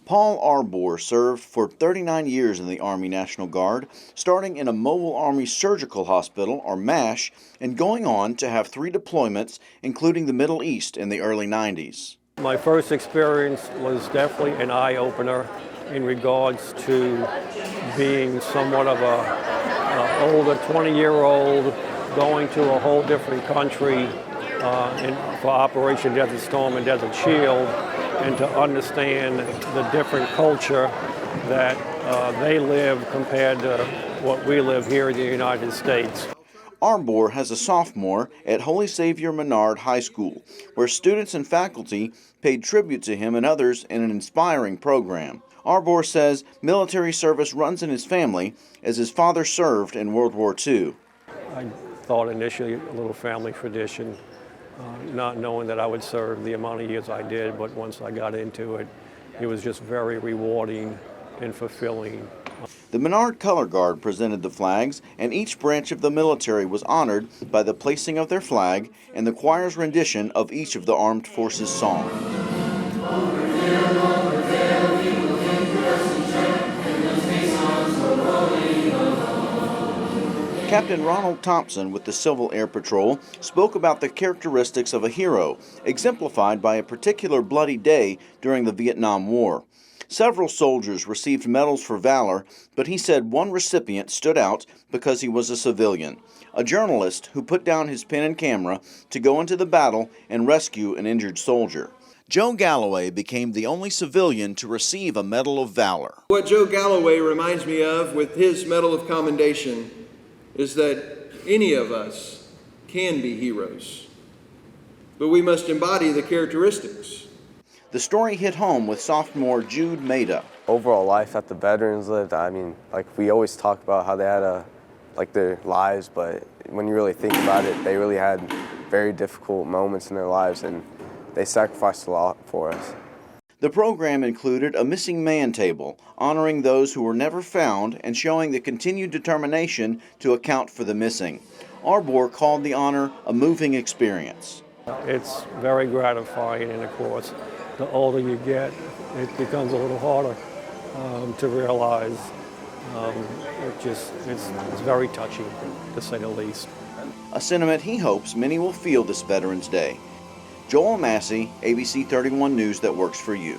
Paul Arbor served for 39 years in the Army National Guard, starting in a Mobile Army Surgical Hospital, or MASH, and going on to have 3 deployments, including the Middle East in the early 90s. My first experience was definitely an eye-opener in regards to being somewhat of a older 20-year-old going to a whole different country for Operation Desert Storm and Desert Shield, and to understand the different culture that they live compared to what we live here in the United States. Arbor has a sophomore at Holy Savior Menard High School, where students and faculty paid tribute to him and others in an inspiring program. Arbor says military service runs in his family, as his father served in World War II. I thought initially a little family tradition, not knowing that I would serve the amount of years I did, but once I got into it, it was just very rewarding and fulfilling. The Menard Color Guard presented the flags, and each branch of the military was honored by the placing of their flag and the choir's rendition of each of the armed forces' songs. Captain Ronald Thompson with the Civil Air Patrol spoke about the characteristics of a hero, exemplified by a particular bloody day during the Vietnam War. Several soldiers received medals for valor, but he said one recipient stood out because he was a civilian, a journalist who put down his pen and camera to go into the battle and rescue an injured soldier. Joe Galloway became the only civilian to receive a Medal of Valor. What Joe Galloway reminds me of with his Medal of Commendation is that any of us can be heroes, but we must embody the characteristics. The story hit home with sophomore Jude Maida. Overall life that the veterans lived, I mean, like we always talk about how they had their lives, but when you really think about it, they really had very difficult moments in their lives, and they sacrificed a lot for us. The program included a missing man table, honoring those who were never found and showing the continued determination to account for the missing. Arbor called the honor a moving experience. It's very gratifying, and of course, the older you get, it becomes a little harder to realize. It's very touching, to say the least. A sentiment he hopes many will feel this Veterans Day. Joel Massey, ABC 31 News that works for you.